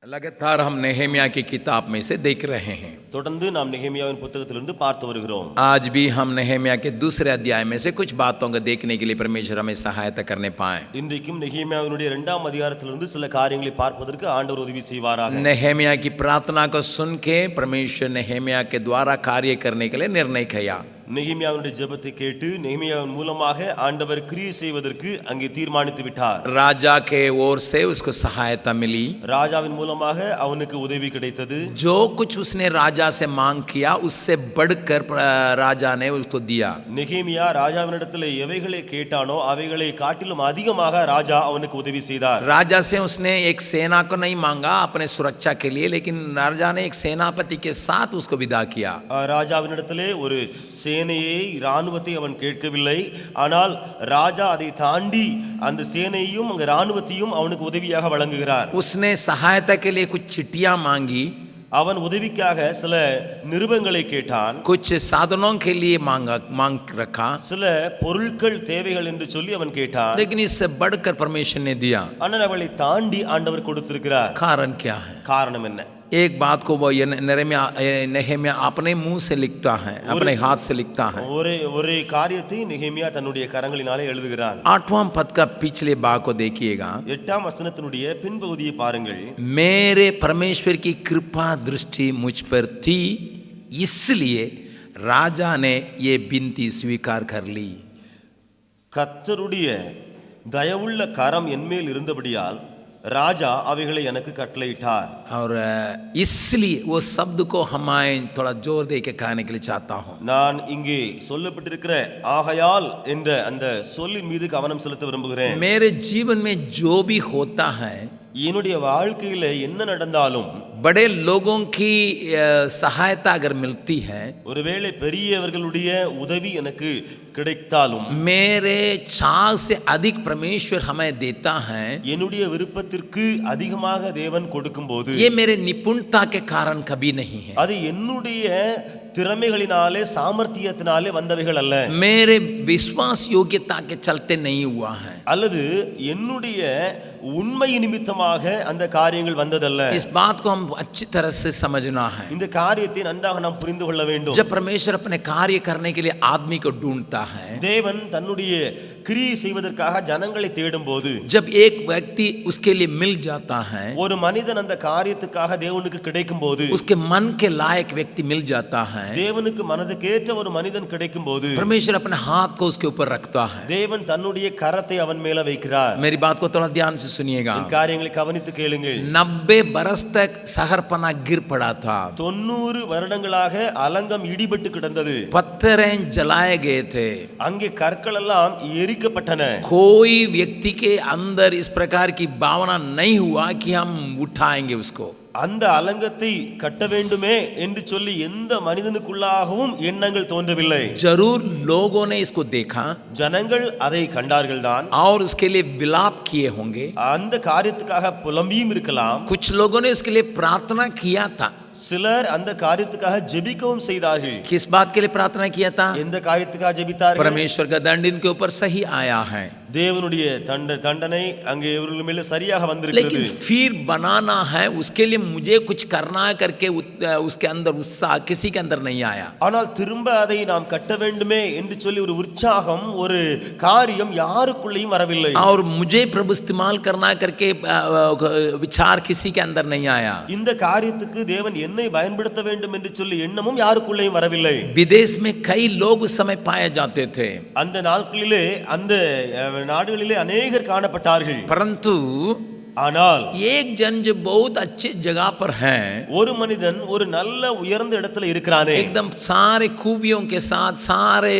लगातार हम नेहेमिया की किताब में से देख रहे हैं। தொடர்ந்து நாம் நெகேமியாவின் புத்தகத்திலிருந்து பார்த்து வருகிறோம். आज भी हम नेहेमिया के दूसरे अध्याय में से कुछ बातों को देखने के लिए परमेश्वर हमें सहायता करने पाए। இன்றைக்கும் நெகேமியாவினுடைய 2ஆம் அதிகாரத்திலிருந்து சில காரியங்களை பார்ப்பதற்கு ஆண்டவர் உதவி செய்வாராக. नेहेमिया की प्रार्थना को सुन के परमेश्वर नेहेमिया के द्वारा कार्य करने के लिए निर्णय किया। நெகேமியாவினுடைய ஜெபத்தை கேட்டு நெகேமியாவின் மூலமாக ஆண்டவர் கிரியை செய்வதற்கு அங்கே தீர்மானித்து விட்டார். राजा के ओर से उसको सहायता मिली। ராஜாவின் மூலமாக அவனுக்கு உதவி கிடைத்தது. जो कुछ उसने राजा से मांग किया उससे बढ़कर राजा ने उसको दिया। நெகேமியா ராஜாவினிடத்தில் எவைகளை கேட்டானோ அவைகளை காட்டிலும் அதிகமாக ராஜா அவனுக்கு உதவி செய்தார். राजा से उसने एक सेना को नहीं मांगा अपने सुरक्षा के लिए, लेकिन राजा ने एक सेनापति के साथ उसको विदा किया। ராஜாவினிடத்திலே ஒரு சேனையை இராணுவத்தை அவன் கேட்கவில்லை. ஆனால் ராஜா அதை தாண்டி அந்த சேனையையும் அங்க இராணுவத்தையும் அவனுக்கு உதவியாக வழங்குகிறார். उसने सहायता के लिए कुछ चिट्ठियां मांगी। அவன் உதவிக்காக சில நிருபங்களை கேட்டான். कुछ साधनों के लिए मांग रखा। சில பொருட்கள் தேவைகள் என்று சொல்லி அவன் கேட்டான். लेकिन इससे बढ़कर परमेश्वर ने दिया। ஆனால் அவளை தாண்டி ஆண்டவர் கொடுத்திருக்கிறார். कारण क्या है? காரணம் என்ன? एक बात को वो नेहेमिया अपने मुंह से लिखता है, अपने हाथ से लिखता है। ஒரே காரியத்தை நெகேமியா தன்னுடைய கரங்களினாலே எழுதுகிறான். 8वां पद का पिछले भाग को देखिएगा। 8ஆம் வசனத்தினுடைய பின்பகுதியை பாருங்கள். मेरे परमेश्वर की कृपा दृष्टि मुझ पर थी, इसलिए राजा ने ये विनती स्वीकार कर ली। கர்த்தருடைய தயவுள்ள கரம் என்மேல் இருந்தபடியால் ராஜா அவைகளை எனக்கு கட்டளையிட்டார். और इसलिए वो शब्द को हमें थोड़ा जोर दे के कहने के लिए चाहता हूँ। நான் இங்கே சொல்லப்பட்டிருக்கிற ஆகையால் என்ற அந்த சொல்லின் மீது கவனம் செலுத்த விரும்புகிறேன். मेरे जीवन में जो भी होता है, என்னுடைய வாழ்க்கையில என்ன நடந்தாலும் बड़े लोगों की सहायता अगर मिलती है, ஒருவேளை பெரியவர்களுடைய உதவி எனக்கு கிடைத்தாலும் मेरे चाह से अधिक परमेश्वर हमें देता है, என்னுடைய விருப்பத்திற்கு அதிகமாக தேவன் கொடுக்கும்போது ये मेरे निपुणता के कारण कभी नहीं है। அது என்னுடைய திறமைகளினாலே சாமர்த்தியத்தினாலே வந்தவைகள் அல்ல. मेरे विश्वास योग्यता के चलते नहीं हुआ है। அல்லது என்னுடைய உண்மை நிமித்தமாக அந்த காரியங்கள் வந்ததல்ல. इस बात को हम अच्छी तरह से समझना है। இந்த காரியத்தை நன்றாக நாம் புரிந்து கொள்ள வேண்டும். जब परमेश्वर अपने कार्य करने के लिए आदमी को ढूंढता है, தேவன் தன்னுடைய கிரியை செய்வதற்காக ஜனங்களை தேடும்போது, जब एक व्यक्ति उसके लिए मिल जाता है, ஒரு மனிதன் அந்த காரியத்துக்காக தேவனுக்கு கிடைக்கும்போது, उसके मन के लायक व्यक्ति मिल जाता है, தேவனுக்கு மனதுக்கேற்ற ஒரு மனிதன் கிடைக்கும்போது परमेश्वर अपने हाथ को उसके ऊपर रखता है। தேவன் தன்னுடைய கரத்தை அவன் மேல வைக்கிறார். मेरी बात को थोड़ा ध्यान से सुनिएगा। இந்த காரியங்களை கவனித்து கேளுங்கள். 90 बरस तक सहरपना गिर पड़ा था। 90 வருடங்களாக அலங்கம் இடிபட்டு கிடந்தது. पत्थरें जलाए गए थे। அங்கே கற்கள் எல்லாம் எரிக்கப்பட்டன. कोई व्यक्ति के अंदर इस प्रकार की भावना नहीं हुआ कि हम उठाएंगे उसको। அந்த அலங்கத்தை கட்ட வேண்டுமே என்று சொல்லி எந்த மனிதனுக்குள்ளாகவும் எண்ணங்கள் தோன்றவில்லை. जरूर लोगों ने इसको देखा, ஜனங்கள் அதை கண்டார்கள் தான். और उसके लिए विलाप किए होंगे। அந்த காரியத்துக்காக புலம்பியும் இருக்கலாம். कुछ लोगों ने उसके लिए प्रार्थना किया था। சிலர் அந்த காரியத்துக்காக ஜெபிக்கவும் செய்தார்கள். किस बात के लिए प्रार्थना किया था? எந்த காரியத்துக்காக ஜெபித்தார்கள்? परमेश्वर का दंड इनके ऊपर सही आया है, தேவனுடைய தண்டனை அங்கே இவர்கள் மேல சரியாக வந்திருக்கிறது. लेकिन फिर बनाना है, उसके लिए मुझे कुछ करना है करके उसके अंदर उत्साह किसी के अंदर नहीं आया. ஆனால் திரும்ப அதை நாம் கட்ட வேண்டுமே என்று சொல்லி ஒரு உற்சாகம், ஒரு காரியம் யாருக்குள்ளேயும் வரவில்லை. और मुझे प्रभु इस्तेमाल करना करके विचार किसी के अंदर नहीं आया. இந்த காரியத்துக்கு தேவன் என்னை பயன்படுத்த வேண்டும் என்று சொல்லி எண்ணமும் யாருக்குள்ளேயும் வரவில்லை. विदेश में कई लोग उस समय पाए जाते थे, அந்த நாட்களிலே அந்த நாடுகளிலே अनेகர் காணப்பட்டார்கள். परंतु ஆனால் एक जन जो बहुत अच्छे जगह पर है, ஒரு மனிதன் ஒரு நல்ல உயர்ந்த இடத்துல இருக்கிறானே, एकदम सारे खूबियों के साथ सारे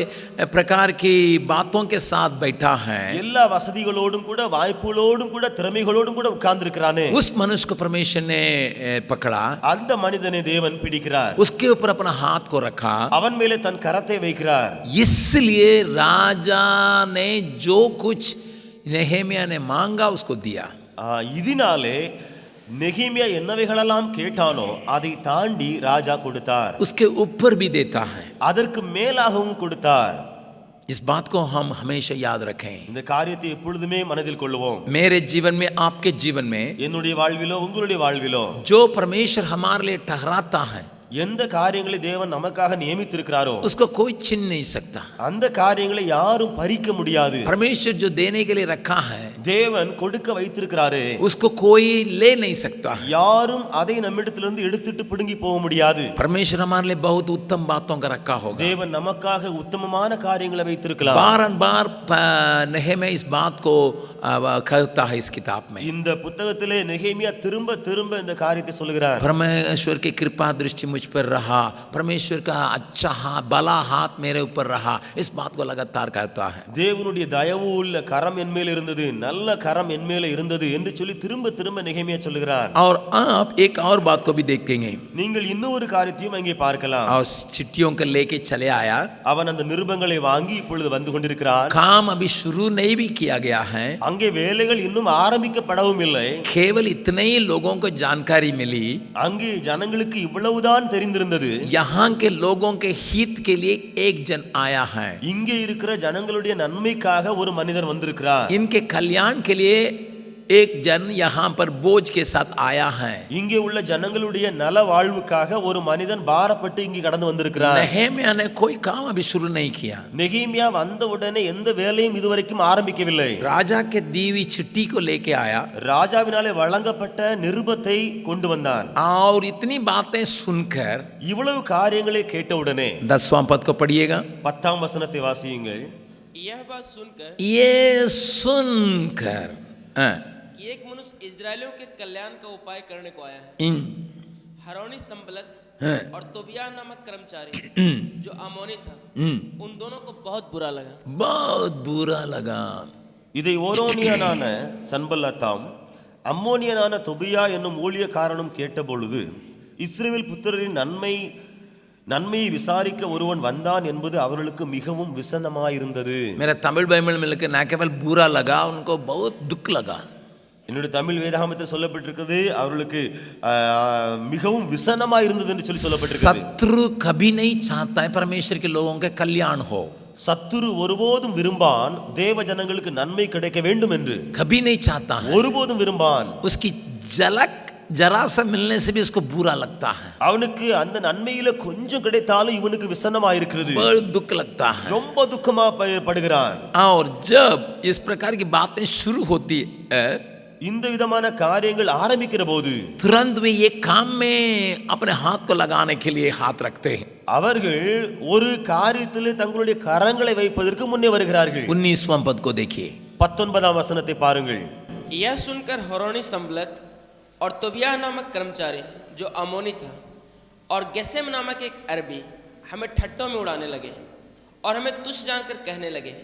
प्रकार की बातों के साथ बैठा है, எல்லா வசதிகளோடும் கூட வாய்ப்புகளோடும் கூட திறமைகளோடும் கூட உட்கார்ந்து இருக்கிறானே, उस मनुष्य को परमेश्वर ने पकड़ा, அந்த மனிதனை தேவன் பிடிக்கிறார். उसके ऊपर अपना हाथ को रखा, அவன் மேலே தன் கரத்தை வைக்கிறார். इसलिए राजा ने जो कुछ नेहेमिया ने मांगा उसको दिया. இதனாலே நெகேமியா என்னவைகளெல்லாம் கேட்டானோ அதை தாண்டி ராஜா கொடுத்தார். उसके ऊपर भी देता है. அதற்கு மேலாகவும் கொடுத்தார். इस बात को हम हमेशा याद रखें। இந்த காரியத்தை எப்பொழுதுமே மனதில் கொள்ளுவோம். मेरे जीवन में, आपके जीवन में, என்னுடைய வாழ்விலோ உங்களுடைய வாழ்விலோ जो परमेश्वर हमारे लिए ठहराता है, எந்த காரியங்களை தேவன் நமக்காக நியமித்திருக்கிறாரோ उसको कोई छीन नहीं सकता। அந்த காரியங்களை யாரும் பறிக்க முடியாது. परमेश्वर जो देने के लिए रखा है, தேவன் கொடுக்க வைத்திருக்கிறாரே, उसको कोई ले नहीं सकता। யாரும் அதை நம்மிடத்திலிருந்து எடுத்துட்டு பிடுங்கி போக முடியாது. परमेश्वर हमारे लिए बहुत उत्तम बातों का रखा होगा। தேவன் நமக்காக உத்தமமான காரியங்களை வைத்திருக்கலாம். बार-बार नहम्याह इस बात को कहता है इस किताब में। இந்த புத்தகத்திலே நெகேமியா திரும்ப திரும்ப இந்த காரியத்தை சொல்கிறார். परमेश्वर की कृपा दृष्टि मुझ पर रहा, परमेश्वर का अच्छा हाथ, भला हाथ मेरे ऊपर रहा, इस बात को लगातार कहता है। தேவனுடைய தயவு உள்ள கரம் என் மேல் இருந்தது, நல்ல கரம் என் மேல் இருந்தது என்று சொல்லி திரும்ப திரும்ப நெகேமியா சொல்கிறார். और आप एक और बात को भी देखेंगे। நீங்கள் இன்னொரு காரியத்தையும் அங்கே பார்க்கலாம். और चिट्ठियों को लेके चले आया, அவன் அந்த நிருபங்களை வாங்கி இப்பொழுது வந்து கொண்டிருக்கிறான். काम अभी शुरू नहीं भी किया गया है, அங்கே வேலைகள் இன்னும் ஆரம்பிக்கப்படவும் இல்லை. केवल इतने ही लोगों को जानकारी मिली, அங்கே ஜனங்களுக்கு இவ்வளவுதான் தெரிந்திருந்தது. यहाँ के लोगों के हित के लिए एक जन आया है, இங்கே இருக்கிற ஜனங்களுடைய நன்மைக்காக ஒரு மனிதன் வந்திருக்கிறார். इनके कल्याण के लिए एक जन यहाँ पर बोझ के साथ आया है। இங்கே உள்ள ஜனங்களுடைய நல வாழ்வுக்காக ஒரு மனிதன் பாரப்பட்டு இங்கே கடந்து வந்திருக்கிறார். नहम्याह ने कोई काम अभी शुरू नहीं किया। நெகேமியா வந்த உடனே எந்த வேலையும் இதுவரைக்கும் ஆரம்பிக்கவில்லை. राजा के दी हुई चिट्ठी को लेके आया, ராஜாவினாலே வழங்கப்பட்ட நிருபத்தை கொண்டு வந்தான். और इतनी बातें सुनकर, இவ்வளவு காரியங்களை கேட்ட உடனே 10वां पद को पढ़िएगा। 10ஆம் வசனத்தை வாசியுங்கள். यह बात सुनकर ये सुनकर कि एक मनुष्य इजरायलियों के कल्याण का उपाय करने को आया है, इन हरौनी संबलत हाँ। और तोबिया नामक कर्मचारी जो अमोनी था, उन दोनों को बहुत बुरा लगा। बहुत बुरा लगा। இதை ஓரோனியனான சன்பல்லத்தாம் அம்மோனியனான தொபியா என்னும் ஊழியக்காரனும் கேட்டபொழுது இஸ்ரவேல் புத்திரரின் நன்மையை விசாரிக்க ஒருவன் வந்தான் என்பது அவர்களுக்கு மிகவும் விசனமாயிருந்தது. मेरा तमिल बाइबल में लिखा ना केवल बुरा लगा, उनको बहुत दुख लगा। என்னுடைய தமிழ் வேதாகமத்தில் சொல்லப்பட்டிருக்கிறது அவர்களுக்கு மிகவும் விசனமாயிருந்தது என்று சொல்லி சொல்லப்பட்டிருக்கிறது. शत्रु कभी नहीं चाहता है परमेश्वर के लोगों के कल्याण हो। சத்துரு ஒருபோதும் விரும்பான் தேவ ஜனங்களுக்கு நன்மை கிடைக்க வேண்டும் என்று. कभी नहीं चाहता है। ஒருபோதும் விரும்பான். उसकी झलक जरा सा मिलने से भी उसको बुरा लगता है। அவனுக்கு அந்த நன்மையில கொஞ்சம் கிடைத்தாலும் இவனுக்கு விசனமாயிருக்கிறது, बहुत दुख लगता है। ரொம்ப துக்கமா படுகிறான். और जब इस प्रकार की बातें शुरू होती है, இந்த விதமான காரியங்கள் ஆரம்பிக்கிற போது तुरंत वे ये काम में अपने हाथ को लगाने के लिए हाथ रखते हैं। அவர்கள் ஒரு காரியத்தில் தங்களுடைய கரங்களை வைப்பதற்கு முன்னே வருகிறார்கள். 19वां पद को देखिए। 19ஆம் வசனத்தை பாருங்கள். यह सुनकर हरौनी संबलत और तोबिया नामक कर्मचारी जो अमोनी था और गेसेम नामक एक अरबी हमें ठट्टों में उड़ाने लगे और हमें तुच्छ जानकर कहने लगे,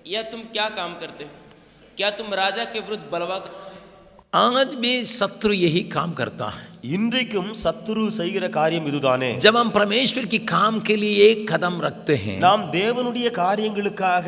यह तुम क्या काम करते हो? क्या तुम राजा के विरुद्ध बलवा? आज भी शत्रु यही काम करता है। இன்றைக்கும் சத்துரு செய்கிற காரியம் இதுதானே. जब हम परमेश्वर की काम के लिए एक कदम रखते हैं, நாம் தேவனுடைய காரியங்களுக்காக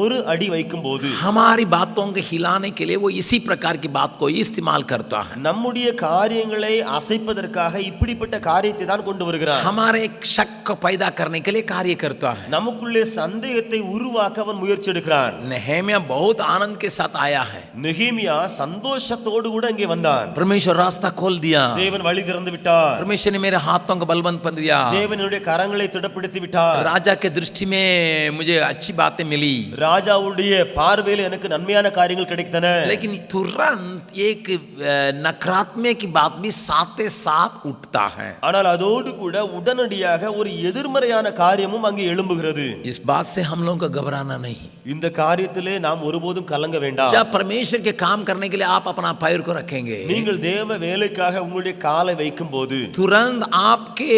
ஒரு அடி வைக்கும் போது हमारी बातों को हिलाने के लिए वो इसी प्रकार की बात को इस्तेमाल करता है। நம்முடைய காரியங்களை அசைப்பதற்காக இப்படிப்பட்ட காரியத்தை தான் கொண்டு வருகிறார். हमारे एक शक को पैदा करने के लिए कार्य करता है। நமக்குள்ளே சந்தேகத்தை உருவாக்க அவன் முயற்சி எடுக்கிறான். नहम्याह बहुत आनंद के साथ आया है। நெகேமியா சந்தோஷத்தோடு கூட அங்கே வந்தான். परमेश्वर रास्ता खोल दिया, தேவன் வழி திறந்து விட்டார். परमेश्वर ने मेरे हाथों को बलवंत कर दिया, தேவனுடைய கரங்களை திடப்படுத்தி விட்டார். राजा के दृष्टि में मुझे अच्छी बातें मिली, ராஜாவுடைய பார்வையில் எனக்கு நன்மையான காரியங்கள் கிடைத்தன. लेकिन तुरंत एक नकारात्मक की बात भी साथ साथ उठता है। ஆனால் அதோடு கூட உடனடியாக ஒரு எதிர்மறையான காரியமும் அங்கே எழும்புகிறது. इस बात से हम लोगों को घबराना नहीं। இந்த காரியத்திலே நாம் ஒருபோதும் கலங்க வேண்டாம். जब परमेश्वर के काम करने के लिए आप अपना पैर को रखेंगे, நீங்கள் தேவ வேலைக்காக உங்களுடைய காலை வைக்கும் போது तुरंत आपके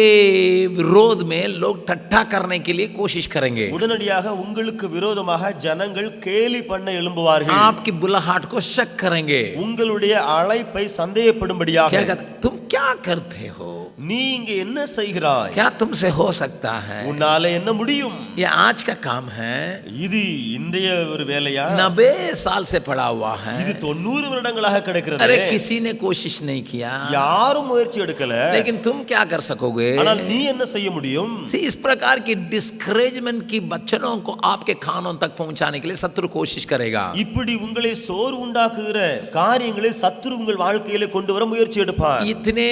विरोध में लोग ठट्ठा करने के लिए कोशिश करेंगे, உடனடியாக உங்களுக்கு விரோதமாக ஜனங்கள் கேலி பண்ண எழும்புவார்கள். आपकी बुलाहट को शक करेंगे, உங்களுடைய அழைப்பை சந்தேகப்படும்படியாக क्या कहते, तुम क्या क्या करते हो? நீ இங்கே என்ன செய்கிறாய்? क्या तुमसे हो सकता है? உன்னால என்ன முடியும்? ये आज का काम है। இது இன்றைய ஒரு வேலையா? 90 साल से पड़ा हुआ है। இது 90 வருடங்களாக கிடக்கிறது. अरे किसी ने कोशिश नहीं किया, யாரும் முயற்சி எடுக்கல. लेकिन तुम क्या कर सकोगे? ஆனால் நீ என்ன செய்ய முடியும்? इस प्रकार की डिस्करेजमेंट की बच्चों को आपके कानों तक पहुंचाने के लिए शत्रु कोशिश करेगा। இப்படி உங்களை சோறு உண்டாக்குகிற காரியங்களை சத்துரு உங்கள் வாழ்க்கையிலே கொண்டு வர முயற்சி எடுப்பார். इतने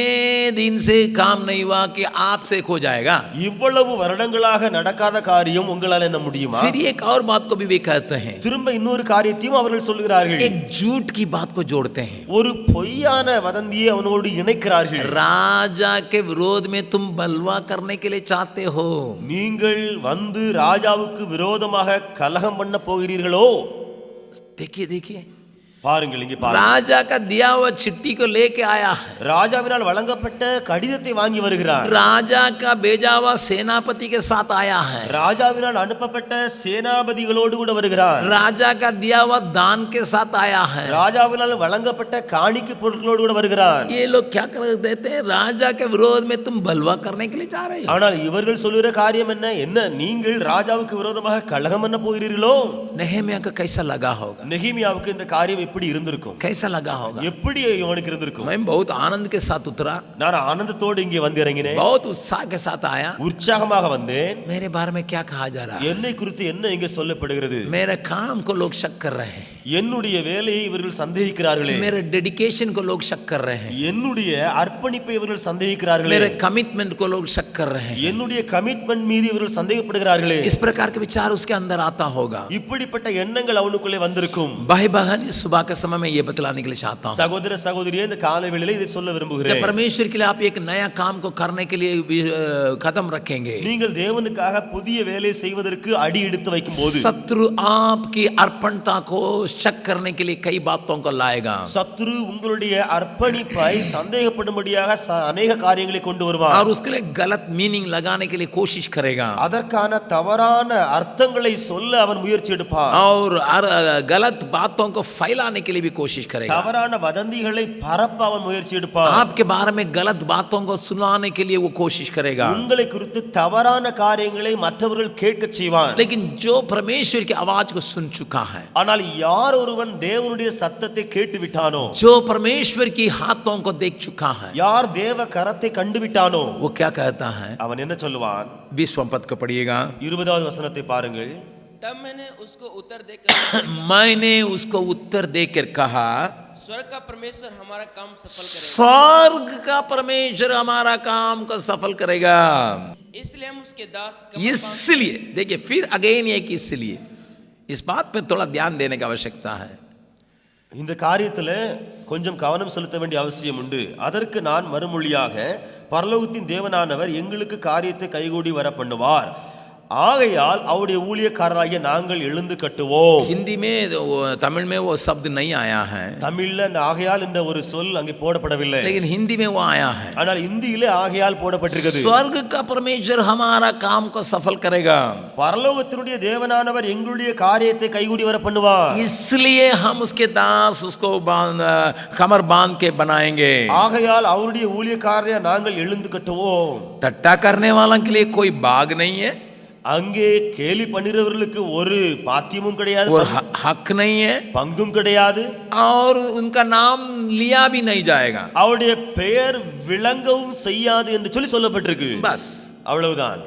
दिन से काम नहीं हुआ कि आपसे खो जाएगा। இவ்வளவு வருடங்களாக நடக்காத காரியம் உங்களால என்ன முடியுமா? फिर एक और बात को भी वे कहते हैं, திரும்ப இன்னொரு காரியத்தையும் அவர்கள் சொல்கிறார்கள். एक झूठ की बात को जोड़ते हैं, ஒரு பொய்யான வதந்தியை அவனோடு இணைக்கிறார்கள். राजा के विरोध में तुम बलवा करने के लिए चाहते हो। நீங்கள் வந்து ராஜாவுக்கு விரோதமாக கலகம் பண்ண போகிறீர்களோ? देखिए देखिए, பாருங்கள் இங்கே பாருங்கள். राजा का दिया हुआ चिट्ठी को लेके आया है, ராஜாவினால் வழங்கப்பட்ட கடிதத்தை வாங்கி வருகிறார். राजा का भेजा हुआ सेनापति के साथ आया है, ராஜாவினால் அனுப்பப்பட்ட சேனாபதிகளோடு கூட வருகிறார். राजा का दिया हुआ दान के साथ आया है। ராஜாவினால் வழங்கப்பட்ட காணிக்கை பொருட்களோடு கூட வருகிறார். ये लोग क्या कर देते हैं, राजा के विरोध में तुम बलवा करने के लिए जा रहे हो। ஆனால் இவர்கள் சொல்லுகிற காரியம் என்ன? என்ன நீங்கள் ராஜாவுக்கு விரோதமாக கலகம் பண்ண போகிறீர்களோ? नहम्याह को कैसा लगा होगा? நெகேமியாவுக்கு இந்த காரியம் எப்படி இருந்திருக்கும்? कैसा लगा होगा? எப்படி அவனுக்கு இருந்திருக்கும்? मैं बहुत आनंद के साथ उतरा, நான் ஆனந்தத்தோடு இங்கே வந்து இறங்கினேன். बहुत उत्साह के साथ आया। உற்சாகமாக வந்தேன். मेरे बारे में क्या कहा जा रहा है? என்னை குறித்து என்ன இங்கே சொல்லப்படுகிறது? मेरे काम को लोग शक कर रहे हैं, என்னுடைய வேலையை இவர்கள் சந்தேகிக்கிறார்களே. मेरे डेडिकेशन को लोग शक कर रहे हैं, என்னுடைய அர்ப்பணிப்பை இவர்கள் சந்தேகிக்கிறார்களே. मेरे कमिटमेंट को लोग शक कर रहे हैं। என்னுடைய கமிட்மென்ட் மீது இவர்கள் சந்தேகப்படுகிறார்களே. इस प्रकार के विचार उसके अंदर आता होगा। இப்படிப்பட்ட எண்ணங்கள் அவனுக்குள்ளே வந்திருக்கும். भाई बहन, इस सुबह के समय में ये बतलाने के लिए चाहता हूँ, சகோதர சகோதரியே, இந்த காலை வேளையிலே இதை சொல்ல जब விரும்புகிறேன். परमेश्वर के लिए आप एक नया काम को करने के लिए कदम रखेंगे, நீங்கள் தேவனுக்காக புதிய வேலை செய்வதற்கு அடி எடுத்து வைக்கும்போது शत्रु आपकी अर्पणता को शक करने के लिए कई बातों को लाएगा। சத்துரு உங்களுடைய அர்ப்பணிப்பை சந்தேகப்படும்படியாக அநேக காரியங்களை கொண்டு வருவார். और उसके लिए गलत मीनिंग लगाने के लिए कोशिश करेगा, அதற்கான தவறான அர்த்தங்களை சொல்ல அவன் முயற்சி எடுப்பான். और गलत बातों को फैलाने के लिए भी कोशिश करेगा। தவறான வதந்திகளை பரப்ப அவன் முயற்சி எடுப்பான். आपके बारे में गलत बातों को सुनाने के लिए वो कोशिश करेगा। உங்களை குறித்து தவறான காரியங்களை மற்றவர்கள் கேட்க செய்வான். लेकिन जो परमेश्वर की आवाज को सुन चुका है, ஆனால் யார் ஒருவன் தேவனுடைய சத்தத்தை கேட்டு விட்டானோ, जो परमेश्वर की हाथों को देख चुका है, யார் தேவ கரத்தை கண்டு விட்டானோ, वो क्या कहता है? அவன் என்ன சொல்லுவான்? 20वां पद को पढ़िएगा। 20வது வசனத்தை பாருங்கள். तब मैंने उसको उत्तर देकर मैंने उसको उत्तर देकर कहा, स्वर्ग का परमेश्वर हमारा काम सफल करेगा, स्वर्ग का परमेश्वर हमारा काम को सफल करेगा। इसलिए हम उसके दास इसलिए देखिए, फिर अगेन एक इसलिए, इस बात पर थोड़ा ध्यान देने की आवश्यकता है। இந்த காரியத்தில் கொஞ்சம் கவனம் செலுத்த வேண்டிய அவசியம் உண்டு. அதற்கு நான் மறுமொழியாக, பரலோகத்தின் தேவனானவர் எங்களுக்கு காரியத்தை கைகூடி வர பண்ணுவார், ஆகையால் அவருடைய ஊழியக்காரராகிய நாங்கள் எழுந்து கட்டுவோம். हिंदी में तमिल में वो शब्द नहीं आया है, தமிழ்ல அந்த ஆகையால் என்ற ஒரு சொல் அங்கே போடப்படவில்லை. लेकिन हिंदी में वो आया है। ஆனால் இந்தியிலே ஆகையால் போடப்பட்டிருக்கிறது. स्वर्ग का परमेश्वर हमारा काम को सफल करेगा, பரலோகத்தினுடைய தேவனானவர் எங்களுடைய காரியத்தை கைகூடி வர பண்ணுவார், इसलिए हम उसके दास उसको कमर बांध के बनाएंगे। ஆகையால் அவருடைய ஊழியக்காரரை நாங்கள் எழுந்து கட்டுவோம். टट्टा करने वालों के लिए कोई बाग नहीं है, அங்கே கேலி பண்ணிறவர்களுக்கு ஒரு பாத்தியமும் கிடையாது, और हक नहीं है, பங்கும் கிடையாது, और उनका नाम लिया भी नहीं जाएगा। அவருடைய பெயர் விளங்கவும் செய்யாது என்று சொல்லி சொல்லப்பட்டிருக்கு. बस அவ்வளவுதான்.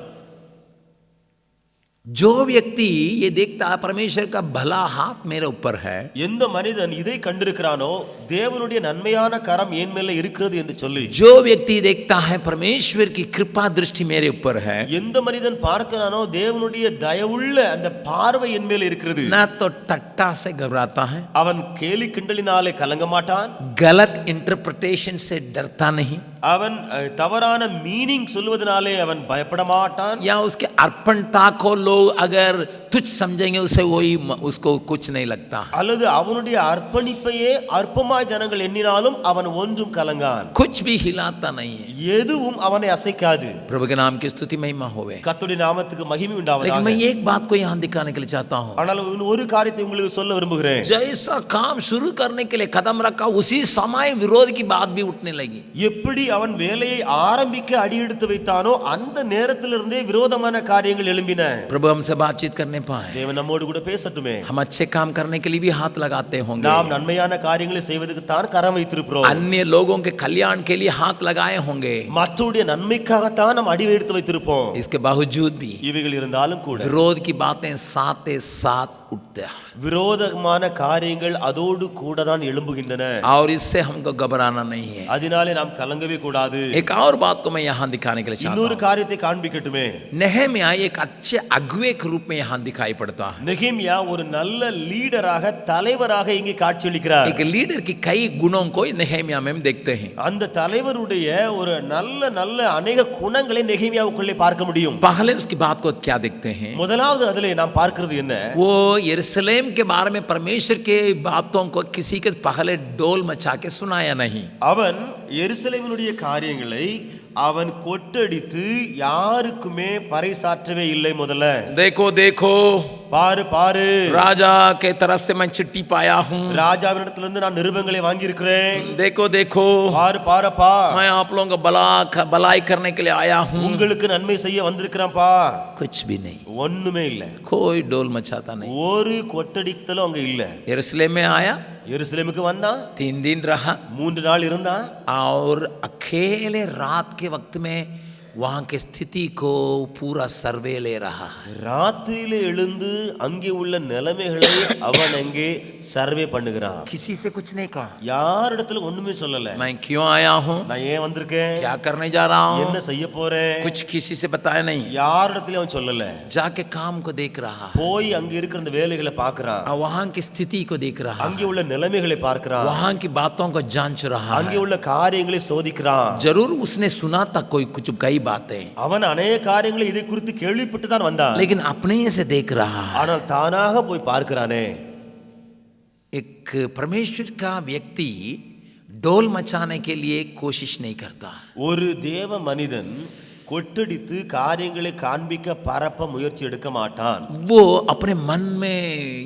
जो व्यक्ति ये देखता है परमेश्वर का भला हाथ मेरे ऊपर है, எந்த மனிதன் இதை கண்டிருக்கிறானோ, தேவனுடைய நன்மையான கரம் என் மேல இருக்கிறது என்று சொல்லி, जो व्यक्ति देखता है परमेश्वर की कृपा दृष्टि मेरे ऊपर है, எந்த மனிதன் பார்க்கிறானோ தேவனுடைய தயவுள்ள அந்த பார்வை என் மேல இருக்கிறது, ना तो टट्टा से घबराता है, அவன் கேலி கிண்டலினாலே கலங்க மாட்டான், गलत इंटरप्रिटेशन से डरता नहीं, அவன் தவறான மீனிங் சொல்வதனாலே அவன் பயப்பட மாட்டான், या उसके अर्पणता को लोग अगर तुच्छ समझेंगे उसे वही उसको कुछ नहीं लगता, அல்லது அவனுடைய அர்ப்பணிப்பையே அற்பமாய் ஜனங்கள் எண்ணினாலும் அவன் ஒன்றும் கலங்கான், कुछ भी हिलाता नहीं है। எதுவும் அவனை அசைக்காது. प्रभु के नाम की स्तुति महिमा होवे। கர்த்தருடைய நாமத்துக்கு மகிமை लेकिन உண்டாவதாக. मैं एक बात को यहाँ दिखाने के लिए चाहता हूँ, ஆனால் ஒரு காரியத்தை உங்களுக்கு சொல்ல விரும்புகிறேன். जैसा काम शुरू करने के लिए कदम रखा, उसी समय विरोध की बात भी उठने लगी। எப்படி அவன் வேலையை ஆரம்பிக்க அடியெடுத்து வைத்தானோ அந்த நேரத்திலிருந்தே விரோதமான காரியங்கள் எழும்பின. प्रभु हमसे बातचीत करने पाए, தேவன் நம்மோடு கூட பேசட்டுமே. हम अच्छे काम करने के लिए भी हाथ लगाते होंगे, நாம் நன்மையான காரியங்களை செய்வதற்கு தான் கரம் வைத்திருக்கிறோம். अन्य लोगों के कल्याण के लिए हाथ लगाए होंगे, மற்றவருடைய நன்மைக்காகத்தான் நாம் அடி எடுத்து வைத்திருப்போம். इसके बावजूद भी இவைகள் இருந்தாலும் கூட विरोध की बातें साथ साथ उठते हैं விரோதமான காரியங்கள் அதோடு கூட தான் எழும்புகின்றன. और इससे हमको घबराना नहीं है. அதனாலே நாம் கலங்கவே கூடாது. एक और बात को मैं यहाँ दिखाने के लिए चाहता இன்னொரு हूँ. காரியத்தை காண்பிக்கட்டுமே. नेहमिया एक अच्छे अगुवे के रूप में यहाँ दिखाई पड़ता है. நெகேமியா ஒரு நல்ல லீடராக தலைவராக இங்கே காட்சியளிக்கிறார். एक लीडर की कई गुणों को नेहमिया में हम देखते हैं. அந்த தலைவருடைய ஒரு நல்ல நல்ல अनेक குணங்களை நெகேமியாவுக்குள்ளே பார்க்க முடியும். पहले उसकी बात को क्या देखते हैं? முதலாவது அதிலே நாம் பார்க்கிறது என்ன? वो यरूशलेम के बारे में परमेश्वर के बातों को किसी के पहले डोल मचा के सुनाया नहीं. அவன் எருசலேமினுடைய காரியங்களை அவன் கொட்டடித்து யாருக்குமே பறைசாற்றவே இல்லை. முதல்ல देखो देखो, பாரு பாரு, राजा के तरफ से मैं चिट्ठी पाया हूँ. ராஜாவினிடத்திலிருந்து நான் நிருபங்களை வாங்கி இருக்கிறேன். देखो देखो, பாரு பாருப்பா, मैं आप लोगों को भलाई करने के लिए आया हूँ. உங்களுக்கு நன்மை செய்ய வந்திருக்கிறேன்ப்பா. कुछ भी नहीं, ஒண்ணுமே இல்ல. कोई डोल मचाता नहीं. ஒரு கொட்டடித்தலும் அங்க இல்ல. यरूशलेम में आया, எருசலேமுக்கு வந்தான், 3 दिन रहा 3 நாள் இருந்தான். और अकेले रात के वक्त में वहाँ की स्थिति को पूरा सर्वे ले रहा है. ராத்திரியில எழுந்து அங்கே உள்ள நிலைமைகளை அவன் அங்கே சர்வே பண்ணுகிறான். किसी से कुछ नहीं कहा, யாரிடத்துல ஒண்ணுமே சொல்லல. मैं क्यों आया हूँ, நான் ஏன் வந்திருக்கேன், क्या करने जा रहा என்ன हूँ, செய்ய போறேன், कुछ किसी से बताया नहीं. யாரிடத்துலயும் அவன் சொல்லல. जाके काम को देख रहा है, போய் அங்க இருக்கிற அந்த வேலைகளை பார்க்கறான். और वहाँ की स्थिति को देख रहा அங்கே है, உள்ள நிலைமைகளை பார்க்கறான். वहाँ की बातों को जांच रहा அங்கே है. உள்ள காரியங்களை சோதிக்கிறான். जरूर उसने सुना था कुछ कई बातें, அவன் अनेक காரியங்களை இதை குறித்து கேள்விப்பட்டு தான் வந்தான். लेकिन अपने से देख रहा है. ஆனால் தானாக போய் பார்க்கறானே. एक परमेश्वर का व्यक्ति डोल मचाने के लिए कोशिश नहीं करता. ஒரு தேவ மனிதன் கொட்டடித்து காரியங்களை காண்பிக்க பரப்ப முயற்சி எடுக்க மாட்டான். वो अपने मन में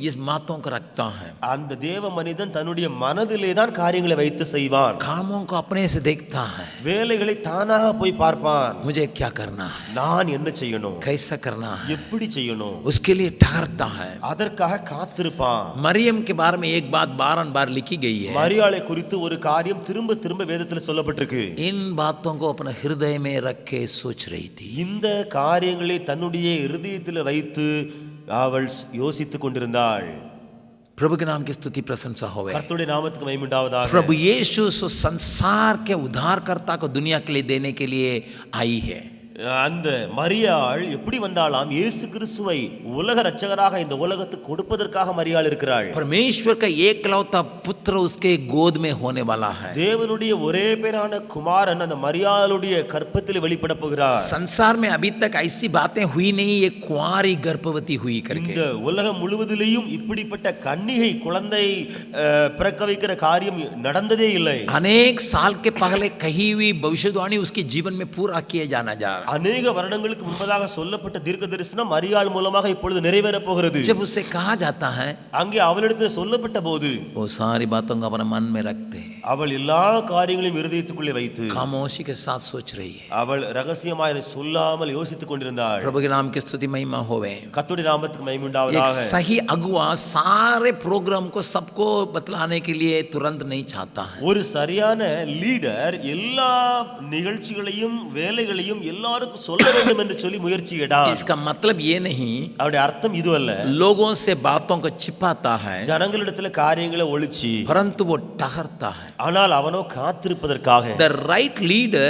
इस बातों को रखता है. அந்த தேவ மனிதன் தன்னுடைய மனதிலே தான் காரியங்களை வைத்து செய்வான். कामों को अपने से देखता है, வேலைகளை தானாக போய் பார்ப்பான். मुझे क्या करना है, நான் என்ன செய்யணும், कैसा करना है, எப்படி செய்யணும், उसके लिए ठहरता है. அதற்காக காத்திருப்பான். मरियम के बारे में एक बात बार लिखी गई है. மரியாளை குறித்து ஒரு காரியம் திரும்ப திரும்ப வேதத்தில் சொல்லப்பட்டிருக்கு. इन बातों को अपने हृदय में रख के सोच रही थी. இந்த காரியங்களை தன்னுடைய இருதயத்தில் வைத்து அவள் யோசித்துக் கொண்டிருந்தாள். प्रभु के नाम की स्तुति प्रशंसा होवे. கர்த்தருடைய நாமத்துக்கு மகிமை உண்டாவதாக. प्रभु यीशु संसार के उद्धारकर्ता को दुनिया के लिए देने के लिए आई है. அந்த மரியாள் எப்படி வந்தாலாம், இயேசு கிறிஸ்துவை உலக ரட்சகராக இந்த உலகத்துக்கு கொடுப்பதற்காக மரியாள் இருக்கிறாள். परमेश्वर का एकलौता पुत्र उसके गोद में होने वाला है. தேவனுடைய ஒரே பேரான குமாரன் அந்த மரியாளுடைய கற்பத்தில் வெளிப்பட போகிறார். संसार में अभी तक ऐसी बातें हुई नहीं, ये कुंवारी गर्भवती हुई करके. இந்த உலகம் முழுவதிலேயும் இப்படிப்பட்ட கன்னிகை குழந்தை பிறக்க வைக்கிற காரியம் நடந்ததே இல்லை. अनेक साल के पहले कही हुई भविष्यवाणी उसके जीवन में पूरा किया जाना जा रहा है. அநேக வருடங்களுக்கு முன்பதாக சொல்லப்பட்ட தீர்க்க தரிசனம் மரியாள் மூலமாக இப்பொழுது நிறைவேற போகிறது. जब उसे कहा जाता है, அங்கே அவளிடத்தில் சொல்லப்பட்ட போது वो सारी बातों को अपने मन में रखते हैं, அவள் எல்லா காரியங்களையும் இருதயத்துக்குள்ளே வைத்து खामोशी के साथ सोच रही है. அவள் ரகசியமாக இதை சொல்லாமல் யோசித்துக் கொண்டிருந்தாள். प्रभु के नाम की स्तुति महिमा होवे. கர்த்தருடைய நாமத்துக்கு மகிமை एक உண்டாவதாக. सही अगुआ सारे प्रोग्राम को सबको बतलाने के लिए तुरंत नहीं चाहता है. ஒரு சரியான லீடர் எல்லா நிகழ்ச்சிகளையும் வேலைகளையும் எல்லாருக்கும் சொல்ல வேண்டும் என்று சொல்லி முயற்சியிடான். इसका मतलब ये नहीं அவருடைய அர்த்தம் இது அல்ல. लोगों से बातों को छिपाता है, ஜனங்களிடத்துல காரியங்களை ஒளிச்சு, परंतु वो ठहरता है. ஆனால் அவனோ காத்திருப்பதற்காக. The right leader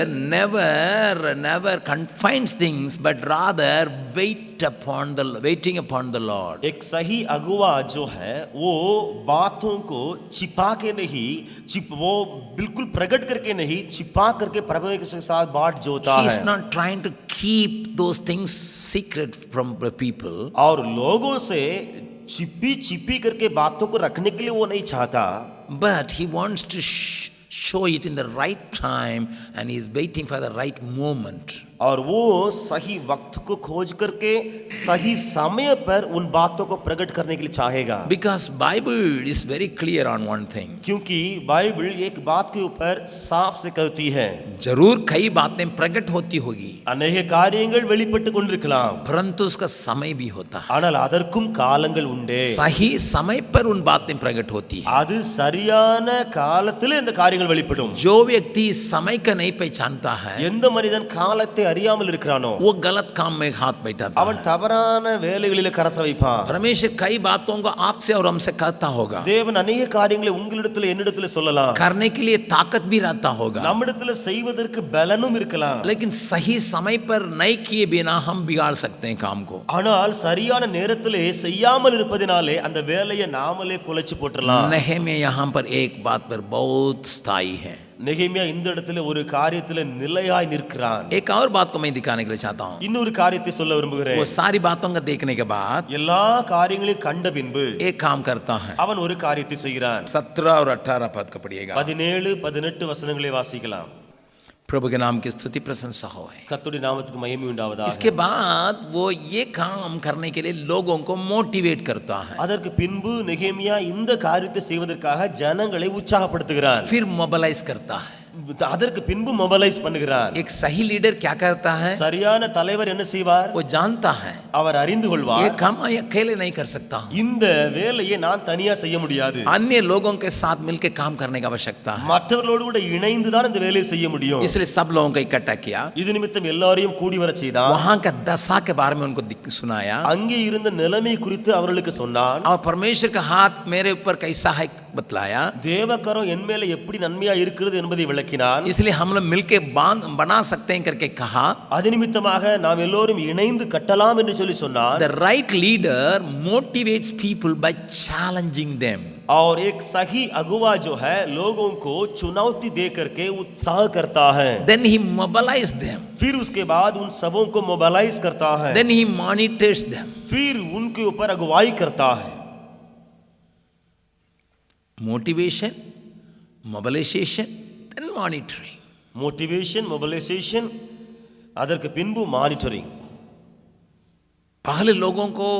never confines things, but rather waiting upon the Lord. एक सही अगुवा जो है वो बातों को छिपा के नहीं, वो बिल्कुल प्रकट करके नहीं, छिपा करके प्रभु के साथ बात जोता He is है. not trying to keep those things secret from the people, और लोगों से छिपी करके बातों को रखने के लिए वो नहीं चाहता, but he wants to show it in the right time, and he is waiting for the right moment. और वो सही वक्त को खोज करके सही समय पर उन बातों को प्रकट करने के लिए चाहेगा। Because Bible is very clear on one thing. क्योंकि बाइबल एक बात के ऊपर साफ से कहती है, जरूर कई बातें प्रकट होती होगी, अनेक காரியங்கள் வெளிப்பட்டு கொண்டிருக்கலாம், परंतु उसका समय भी होता है। ஆனால் அதற்கும் காலங்கள் உண்டே। सही समय पर उन बातें प्रकट होती है। அது சரியான காலத்தில் இந்த காரியங்கள் வெளிப்படும்। जो व्यक्ति समय का नहीं पहचानता है, எந்த மனிதன் காலத்தை அறியாமல் இருக்கிறானோ वो गलत काम में हाथ बैठाता அவன் है। தவறான வேலைகளிலே கரத்தை வைப்பான்। परमेश्वर कई बातों को आपसे और हमसे कहता होगा, தேவன் अनेक காரியங்களை உங்களிடத்தில் என்னிடத்தில் சொல்லலாம், करने के लिए ताकत भी रहता होगा, நம்மிடத்தில் செய்வதற்கு பலனும் இருக்கலாம், लेकिन सही समय पर नहीं किए बिना हम बिगाड़ सकते हैं काम को। ஆனால் சரியான நேரத்திலே செய்யாமல் இருப்பதினாலே அந்த வேலையை நாமளே குலைச்சு போட்டுறலாம்। नहम्याह यहाँ पर एक बात पर बहुत स्थायी है। நெகேமியா இந்த இடத்துல ஒரு காரியத்துல நிலையாய் நிற்கிறான்। एक और बात को मैं दिखाने के लिए चाहता हूँ। இன்னொரு காரியத்தை சொல்ல விரும்புகிறேன்। वो सारी बातों को देखने के बाद எல்லா காரியங்களையும் கண்ட பின்பு एक काम करता है। அவன் ஒரு காரியத்தை செய்கிறான்। 17 और 18 पद को पढ़िएगा। 17 18 வசனங்களை வாசிக்கலாம்। प्रभु के नाम की स्तुति प्रशंसा हो। கர்த்தருடைய நாமத்துக்கு மகிமை உண்டாவதாக। इसके बाद वो ये काम करने के लिए लोगों को मोटिवेट करता है, அதற்கு பின்பு நெகேமியா இந்த காரியத்தை செய்வதற்காக ஜனங்களை உற்சாகப்படுத்துகிறான்। फिर मोबिलाइज करता है। அதற்கு பின்பு மொபைலைஸ் பண்ணுகிறார்। एक सही लीडर क्या करता है? சரியான தலைவர் என்ன செய்வார்? वो जानता है அவர் அறிந்து ये கொள்வார், काम मैं अकेले नहीं कर सकता हूँ, இந்த வேலையை நான் தனியா செய்ய முடியாது, अन्य लोगों के साथ मिलकर काम करने की आवश्यकता है। மற்றவர்களோடு கூட இணைந்து தான் இந்த வேலையை செய்ய முடியும்। इसलिए सब लोगों को इकट्ठा किया, இது निमित्तம் எல்லாரையும் கூடி வர செய்தான், वहां का दशा के बारे में उनको सुनाया, அங்கே இருந்த நிலைமை குறித்து அவர்களுக்கு சொன்னான்। और परमेश्वर का हाथ मेरे ऊपर कैसा है बतलाया। தேவக்கரம் என் மேல எப்படி நன்மையா இருக்கிறது என்பதை விளக்கினான்। इसलिए हम लोग मिलके बांध बना सकते हैं करके कहा। அது நிமித்தமாக நாம் எல்லோரும் இணைந்து கட்டலாம் என்று சொல்லி சொன்னான்। The right leader motivates people by challenging them. और एक सही अगुवा जो है लोगों को चुनौती दे करके उत्साह करता है। Then he mobilizes them. फिर उसके बाद उन सबों को मोबिलाइज करता है। Then he monitors them. फिर उनके ऊपर अगुवाई करता है। Motivation, mobilization, then monitoring. Motivation, mobilization, அதற்கு பின்பு மானிட்டரிங்। पहले लोगों को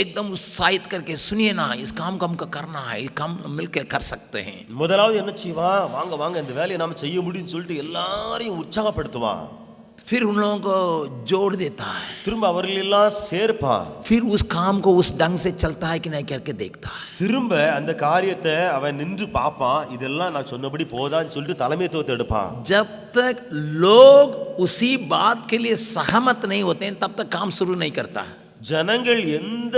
एकदम उत्साहित करके सुनिए ना, इस काम को हमको करना है, इस काम मिलकर कर सकते हैं। முதலாவது என்ன செய்வான்? வாங்க வாங்க இந்த வேலையை நாம செய்ய முடியும்னு சொல்லிட்டு எல்லாரையும் உற்சாகப்படுத்துவான்। फिर उन लोगों को जोड़ देता है, திரும்ப அவர்கள் எல்லாம் சேர்ப்பான்। फिर उस काम को उस ढंग से चलता है कि नहीं करके देखता है। திரும்ப அந்த காரியத்தை அவன் நின்று பார்ப்பான், இதெல்லாம் நான் சொன்னபடி போதான்னு சொல்லிட்டு தலைமைத்துவத்தை எடுப்பான்। जब तक लोग उसी बात के लिए सहमत नहीं होते हैं तब तक काम शुरू नहीं करता है। ஜனங்கள் எந்த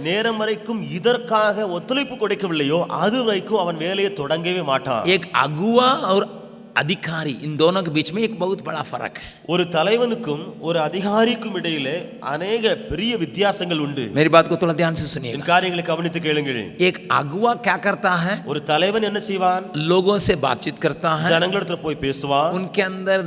நேரம் வரைக்கும் இதற்காக ஒத்துழைப்பு கொடுக்கவில்லையோ அது வரைக்கும் அவன் வேலையை தொடங்கவே மாட்டான்। एक अगुवा और अधिकारी, इन दोनों के बीच में एक बहुत बड़ा फर्क है। ஒரு தலைவனுக்கும் ஒரு அதிகாரிக்கும் இடையிலே अनेक பெரிய வித்தியாசங்கள் உண்டு। मेरी बात को थोड़ा ध्यान से இந்த सुनिएगा। காரியங்களை கவனித்து கேளுங்கள்। एक अगुवा क्या करता है? ஒரு தலைவன் என்ன செய்வான்? लोगों से बातचीत करता है, ஜனங்களிடத்துல போய் பேசுவான், उनके अंदर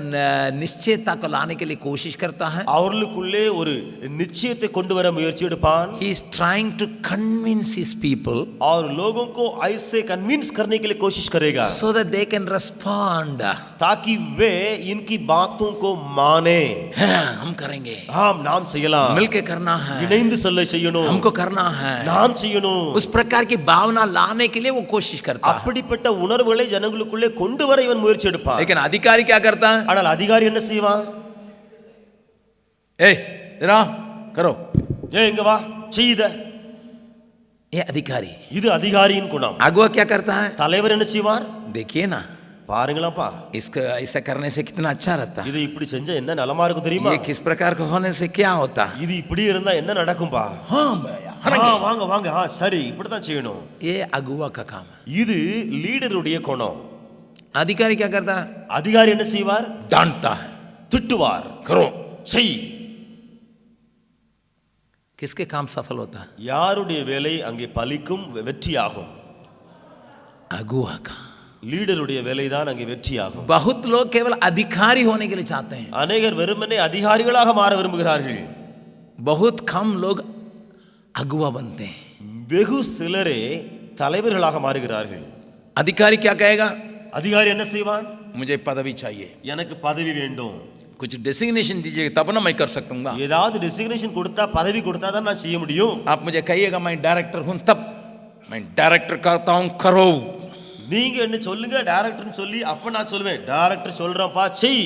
निश्चयता को लाने के लिए कोशिश करता है। அவர்களுக்குள்ளே ஒரு நிச்சயத்தை கொண்டு வர முயற்சி எடுப்பான்। He is trying to convince his people और लोगों को ऐसे कन्विंस करने के लिए कोशिश करेगा so that they can respond. ताकि वे इनकी बातों को माने। हाँ, हम करेंगे, हम नाम செய்யலாம், मिलके करना है, இணைந்து செல்ல செய்யணும், हमको करना है, நாம் செய்யணும்। उस प्रकार की भावना लाने के लिए वो कोशिश करता है। அப்படிப்பட்ட உணர்வுகளை ஜனங்களுக்குள்ளே கொண்டு வர இவன் முயற்சி எடுப்பான்। लेकिन अधिकारी क्या करता है? ஆனால் அதிகாரி என்ன செய்வான்? ए जरा करो, இங்க வா செய்த। ये अधिकारी। இது அதிகாரியின் குணம்। अगुवा क्या करता है? தலைவர் என்ன செய்வார்? देखिए ना, பாருங்களப்பா, इसको ऐसा करने से कितना अच्छा रहता है। இது இப்படி செஞ்சா என்ன நலமா இருக்கும் தெரியுமா? ये किस प्रकार का होने से क्या होता है? இது இப்படி இருந்தா என்ன நடக்கும்பா? हाँ வாங்க வாங்க, சரி இப்படிதான் செய்யணும்। ये अगुवा का काम है। இது லீடருடைய குணம்। अधिकारी क्या करता है? அதிகாரி என்ன செய்வார்? डांटता है, திட்டுவார், करो। செய்। किसके काम सफल होता है? யாருடைய வேலை அங்கே பலிக்கும், வெற்றியாகும்? अगुवा का। லீடருடைய வேலைதான் அங்கே வெற்றியாகும்। बहुत लोग केवल अधिकारी होने के लिए चाहते हैं, அநேகர் வெறுமனே அதிகாரிகளாக மாற விரும்புகிறார்கள்। बहुत कम लोग अगुवा बनते हैं। வெகு சிலரே தலைவர்களாக மாறுகிறார்கள்। अधिकारी क्या कहेगा? அதிகாரி என்ன செய்வான்? मुझे पदवी चाहिए, எனக்கு பதவி வேண்டும், कुछ डेसिग्नेशन दीजिएगा तब ना मैं कर सकूंगा। ஏதாவது டெசிக்னேஷன் கொடுத்தா பதவி கொடுத்தா தான் நான் செய்ய முடியும். आप मुझे कहिएगा मैं डायरेक्टर हूं तब मैं डायरेक्टर कहता हूं करो। நீங்க என்ன சொல்லுங்க டைரக்டர்னு சொல்லி அப்ப நான் சொல்லுவேன் டைரக்டர் சொல்றப்பா செய்.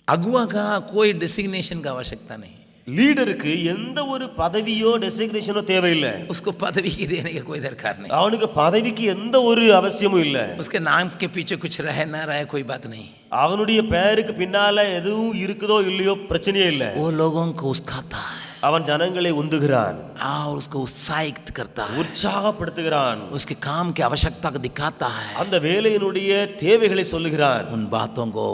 अगुआ का कोई डेसिग्नेशन का आवश्यकता नहीं, லீடருக்கு எந்த ஒரு பதவியோ டெசிக்னேஷனோ தேவையில்லை. उसको पदवी की देने की कोई दरकार नहीं, அவனுக்கு பதவிக்கு எந்த ஒரு அவசியமும் இல்லை. उसके नाम के पीछे कुछ रहे ना रहे कोई बात नहीं, அவனுடைய பெயருக்கு பின்னால எதுவும் இருக்குதோ இல்லையோ பிரச்சனையே இல்லை. वो लोगों को उस्काता है அவன் ஜனங்களை உந்துகிறான், और उसको उत्साहित करता है, உற்சாகப்படுத்துகிறான், उसके काम की आवश्यकता को दिखाता है, அந்த வேலையினுடைய தேவைகளை சொல்லுகிறான், उन बातों को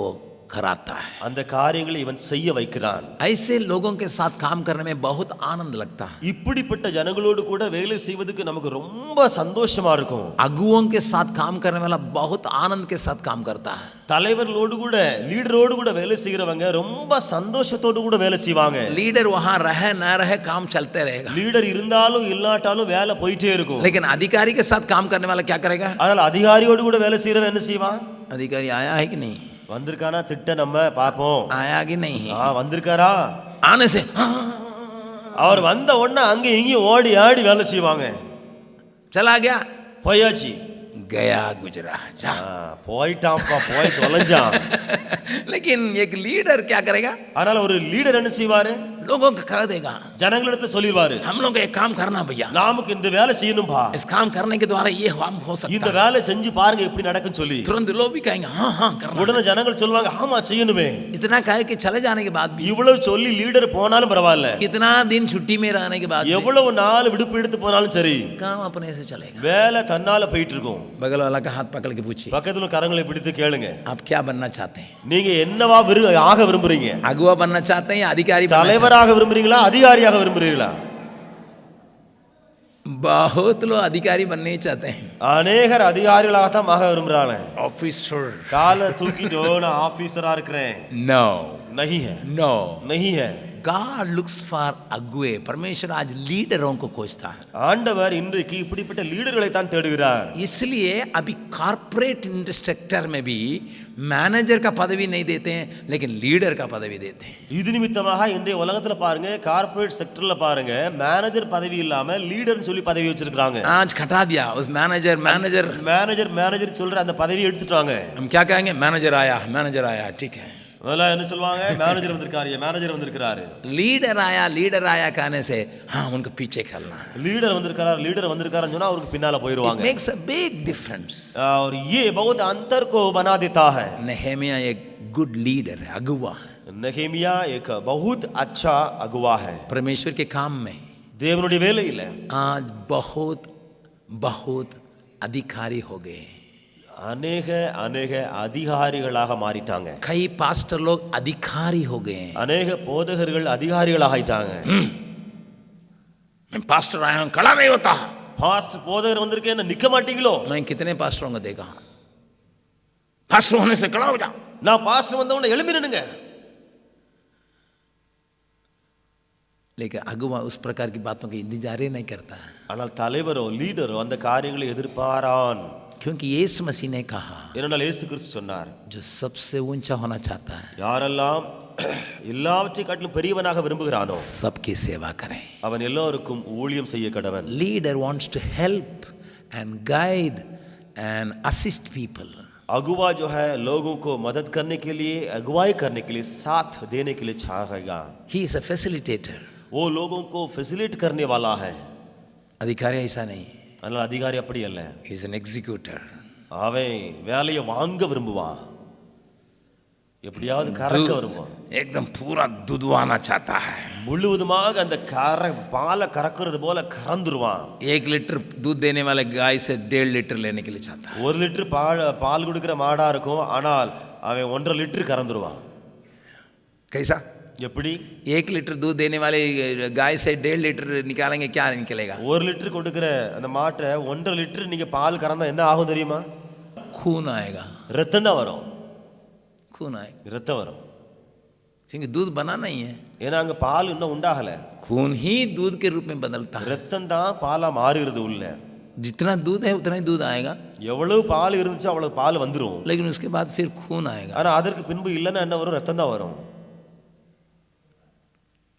कराता है। அந்த காரியங்களை இவன் செய்ய வைக்கிறான். ऐसे लोगों के साथ काम करने में बहुत आनंद लगता है। இப்படிப்பட்ட ஜனங்களோடு கூட வேலை செய்வதற்கு நமக்கு ரொம்ப சந்தோஷமா இருக்கும். अगुओं के साथ काम करने वाला बहुत आनंद के साथ काम करता है। தலைவர்களோடு கூட லீடரோடு கூட வேலை செய்கிறவங்க ரொம்ப சந்தோஷத்தோடு கூட வேலை செய்வாங்க. लीडर वहां रहे ना रहे काम चलते रहेगा, லீடர் இருந்தாலும் இல்லாட்டாலும் வேலை போயிட்டே இருக்கும். लेकिन अधिकारी के साथ काम करने वाला क्या करेगा? அதனால அதிகாரியோடு கூட வேலை செய்கிறவன் என்ன செய்வான்? अधिकारी आया है कि नहीं, வந்திருக்கானா திட்ட நம்ம பார்ப்போம். आया कि नहीं, வந்திருக்காரா, आने से அவர் வந்த உடனே அங்க இங்கேயும் ஓடி ஆடி வேலை செய்வாங்க. चला गया போயாச்சு, गया गुजरा जा। போயிட்டான்ப்பா, போய் தொலைஞ்சான். लेकिन एक लीडर क्या करेगा? அதனால ஒரு லீடர் என்ன செய்வாரு? लोगों को कह देगा, ஜனங்களிடத்துல சொல்லிடுவாரு, हम लोग एक काम करना भैया, நாமுக்கு இந்த வேலை செய்யணும்பா, इस काम करने के द्वारा ये हम हो இந்த सकता है। வேலை செஞ்சு பாருங்க எப்படி நடக்குன்னு சொல்லி तुरंत लोग भी कहेंगे हाँ हाँ करना। உடனே ஜனங்கள் சொல்லுவாங்க ஆமா செய்யணுமே. इतना कह के चले जाने के बाद भी, இவ்வளவு சொல்லி லீடர் போனாலும் பரவாயில்ல, कितना दिन छुट्टी में रहने के बाद भी, எவ்வளவு நாள் விடுப்பு எடுத்து போனாலும் சரி काम अपने से चलेगा। வேலை தன்னால போயிட்டு இருக்கும். बगल वाला का हाथ पकड़ के पूछिए, பக்கத்துல கரங்களை பிடித்து கேளுங்க, आप क्या बनना चाहते हैं? நீங்க என்னவா ஆக விரும்புறீங்க? अगुआ बनना चाहते हैं या अधिकारी बनना चाहते தலைவராக விரும்புறீங்களா அதிகாரியாக விரும்புறீங்களா? हैं? बहुत लोग अधिकारी बनने ही चाहते हैं, அநேகர் அதிகாரிகளாக தான் ஆக விரும்புறாங்க. ऑफिसर। காலை தூக்கிட்டு நான் ஆபீசரா இருக்கிறேன். नो नहीं है, नो, नहीं है. God looks for अगुए। परमेश्वर आज लीडरों को खोजता है, ஆண்டவர் இன்றைக்கு இப்படிப்பட்ட லீடர்களை தான் தேடுகிறார். इसलिए अभी कॉर्पोरेट सेक्टर में भी मैनेजर का पदवी नहीं देते हैं, लेकिन लीडर का पदवी देते हैं। இது நிமித்தமாக இன்றைய உலகத்துல பாருங்க, கார்ப்பரேட் செக்டர்ல பாருங்க, மேனேஜர் பதவி இல்லாம லீடர்னு சொல்லி பதவி வச்சிருக்காங்க. आज घटा दिया उस मैनेजर மேனேஜர் சொல்ற அந்த பதவி எடுத்துட்டாங்க. हम क्या कहेंगे? मैनेजर आया ठीक है। அதெல்லாம் என்ன சொல்லுவாங்க? மேனேஜர் வந்திருக்காரு. लीडर आया कहने से हाँ उनको पीछे चलना है। லீடர் வந்திருக்காருன்னு சொன்னா அவருக்கு பின்னால போயிடுவாங்க. It makes a big difference। और ये बहुत अंतर को बना देता है. नेहेमिया एक गुड लीडर है, अगुवा है, நெகேமியா एक बहुत अच्छा अगुवा है. परमेश्वर के काम में தேவனுடைய வேலையில आज बहुत अधिकारी हो गए। अनेक அதிகாரிகளாக மாறிட்டாங்க. कई पास्टर लोग अधिकारी हो गए हैं। अनेक போதகர்கள் அதிகாரிகளாக ஆயிட்டாங்க. मैं पास्टर आया हूं, खड़ा नहीं होता। பாஸ்டர் போதகர் வந்திருக்கேன் நிக்க மாட்டீங்களோ? मैं कितने पास्टरों को देखा, पास्टर होने से खड़ा हो जा। நான் பாஸ்டர் வந்தவன எழும்பி நின்னுங்க. लेकिन अगुवा उस प्रकार की बातों की इंतजार ही नहीं करता है, ஆனால் தலைவரோ லீடரோ அந்த காரியங்களை எதிர்பாரான். क्योंकि यीशु मसीह ने कहा, ஏனென்றால் இயேசு கிறிஸ்து சொன்னார், जो सबसे ऊंचा होना चाहता है யாரெல்லாம் எல்லாவற்றையும் காட்டிலும் பெரியவனாக விரும்புகிறானோ सबकी सेवा करें। அவன் எல்லோருக்கும் ஊழியம் செய்ய கடவன். Leader wants to help and guide and assist people। अगुवा जो है लोगों को मदद करने के लिए, अगुवाई करने के लिए, साथ देने के लिए चाहेगा. He is a facilitator। वो लोगों को फैसिलिटेट करने वाला है. अधिकारी ऐसा नहीं, அதனால அதிகாரி அப்படி அல்ல. he is an executor। அவன் வேலையை வாங்க விரும்புவான், எப்படியாவது கறக்க விரும்புவான். एकदम पूरा दुधवाना चाहता है, முழுவதுமாக அந்த பாலை கறக்கிறது போல கறந்துருவான். 1 लीटर दूध देने वाले गाय से 1.5 लीटर लेने के लिए चाहता है। 1 லிட்டர் பால் கொடுக்கிற மாடா இருக்கும், ஆனால் அவன் 1.5 லிட்டர் கறந்துருவான். कैसा? எப்படி? 1 लीटर दूध देने वाले गाय से 1.5 लीटर निकालेंगे, क्या निकलेगा? 1 லிட்டர் கொடுக்கிற அந்த மாட்டை 1.5 லிட்டர் நீங்க பால் கறந்தா என்ன ஆகும் தெரியுமா? खून आएगा, ரத்தம் தான் வரும். खून आएगा, ரத்தம் வரும். क्योंकि दूध बना नहीं है, ஏன்னா அங்க பால் இன்னும் உண்டாகல. खून ही दूध के रूप में बदलता है। ரத்தம் தான் பாலா மாறுகிறது உள்ள. जितना दूध है उतना ही दूध आएगा, எவ்வளவு பால் இருந்துச்சோ அவ்வளவு பால் வந்துரும். लेकिन उसके बाद फिर खून आएगा. ஆனா அதற்கு பின்பு இல்லைன்னா என்ன வரும்? ரத்தம் தான் வரும்.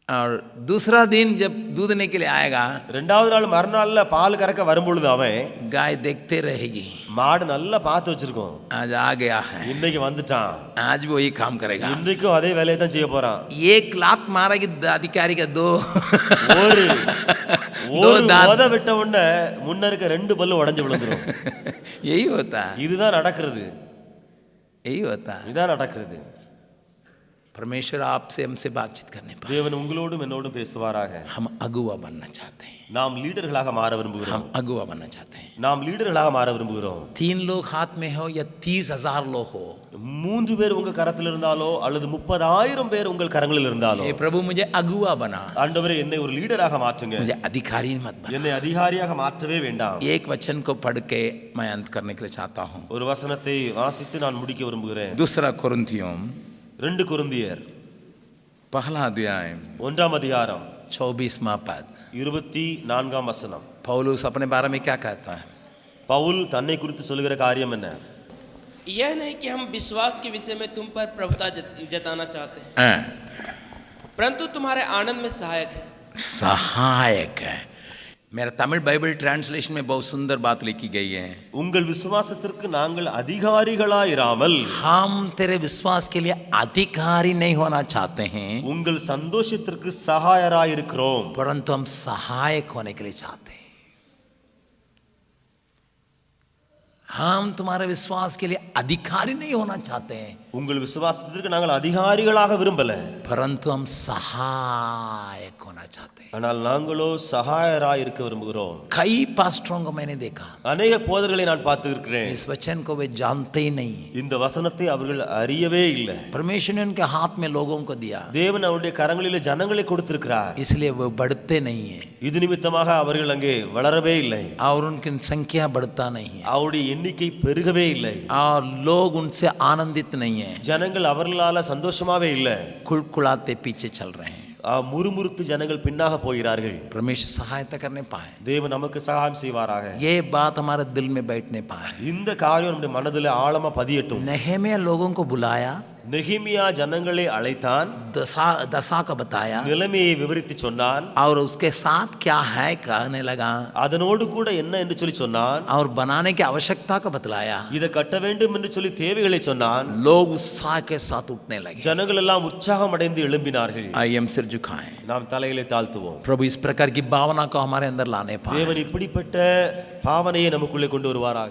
और दूसरा दिन जब दूधने के लिए आएगा, ரெண்டாவது நாள் மறுநாள்ல பால் கறக்க வரும்பொழுது அவன் गाय देखते रहेगी, மாடு நல்லா பார்த்து வச்சிருக்கோம். आज आ गया है, இன்னைக்கு வந்துட்டான், आज भी वही काम करेगा. இன்றைக்கும் அதே வேலையை தான் செய்ய போறான். एक लात मारेगी अधिकारी का दो ஒரு दो ஒரு दांत. உத விட்ட உடனே முன்ன இருக்க 2 பல்லு உடைஞ்சு விழுந்துரும். यही होता है, இதுதான் நடக்கிறது. यही होता है. இதான் நடக்கிறது. परमेश्वर आपसे हमसे बातचीत करने पर தேவன் உங்களோடும் என்னோடும் பேசுவாராக. हम अगुवा बनना चाहते हैं, நாம் லீடர்களாக மாற விரும்புகிறோம். हम अगुवा बनना चाहते हैं. நாம் லீடர்களாக மாற விரும்புகிறோம். 3 लोग हाथ में हो या 30,000 लोग हो, 3 பேர் உங்க கரத்தில் இருந்தாலோ அல்லது 30,000 பேர் உங்கள் கரங்களில் இருந்தாலோ, हे प्रभु मुझे अगुवा बना, ஆண்டவரே என்னை ஒரு லீடராக மாற்றுங்க, मुझे अधिकारी मत बना. என்னை அதிகாரியாக மாற்றவே வேண்டாம். एक वचन को पढ़ के मैं अंत करने के लिए चाहता हूँ. ஒரு வசனத்தை வாசித்து நான் முடிக்க விரும்புகிறேன். दूसरा कुरिन्थियों 2 கொரிந்தியர் पहला अध्याय 1ஆம் அதிகாரம் 24वां पद. 24ஆம் வசனம். पौलुस अपने बारे में क्या कहता है? பவுல் தன்னை குறித்து சொல்லுகிற காரியம் என்ன? यह नहीं कि हम विश्वास के विषय में तुम पर प्रभुता जताना चाहते हैं, परंतु तुम्हारे आनंद में सहायक है. सहायक है. मेरा तमिल बाइबल ट्रांसलेशन में बहुत सुंदर बात लिखी गई है. உங்கள் விசுவாசத்திற்கு நாங்கள் அதிகாரிகளாயிராமல் हम तेरे विश्वास के लिए अधिकारी नहीं होना चाहते हैं, உங்கள் சந்தோஷத்திற்கு சகாயராயிருக்கிறோம். परंतु हम सहायक होने के लिए चाहते हैं. हम तुम्हारे विश्वास के लिए अधिकारी नहीं होना चाहते हैं, உங்கள் விசுவாசத்திற்கு நாங்கள் அதிகாரிகளாக விரும்பல, परंतु हम सहायक होना चाहते हैं. ஆனால் நாங்களோ சகாயராய் இருக்க விரும்புகிறோம். कई पास्टरों को मैंने देखा, அநேக போதர்களை நான் பார்த்து இருக்கிறேன். इस वचन को वे जानते ही नहीं. இந்த வசனத்தை அவர்கள் அறியவே இல்லை. परमेश्वर ने उनके हाथ में लोगों को दिया, தேவன் அவருடைய கரங்களிலே ஜனங்களை கொடுத்திருக்கிறார். इसलिए वो बढ़ते नहीं है இது நிமித்தமாக அவர்கள் அங்கே வளரவே இல்லை, और उनकी संख्या बढ़ता नहीं है, அவருடைய எண்ணிக்கை பெருகவே இல்லை, और लोग उनसे आनंदित नहीं है, ஜனங்கள் அவர்களால சந்தோஷமாவே இல்லை, कुड़कुड़ाते पीछे चल रहे हैं. முறுமுறுத்து ஜனங்கள் பின்னாக போகிறார்கள். परमेश्वर सहायता करने पाए, தேவன் நமக்கு சகாயம் செய்வாராக. ये बात हमारे दिल में बैठने पाए. இந்த காரியம் நம்முடைய மனதில் ஆழமா பதியட்டும். नहम्याह लोगों को बुलाया, நெகேமியா ஜனங்களை அழைத்தான், दशा का बताया, நிலைமையை விவரித்து சொன்னான், और उसके साथ क्या है कहने लगा, அதனோடு கூட என்ன என்று சொல்லி சொன்னான், और बनाने की आवश्यकता का बतलाया. இதை கட்ட வேண்டும் என்று சொல்லி தேவைகளை சொன்னான். लोग उत्साह के साथ उठने लगे. ஜனங்கள் எல்லாம் உற்சாகம் அடைந்து எழும்பினார்கள். आइए हम सिर झुकाएं, நாம் தலைகளை தாழ்த்துவோம். प्रभु इस प्रकार की भावना को हमारे अंदर लाने पाए. தேவன் இப்படிப்பட்ட பாவனையை நமக்குள்ளே கொண்டு வருவாராக.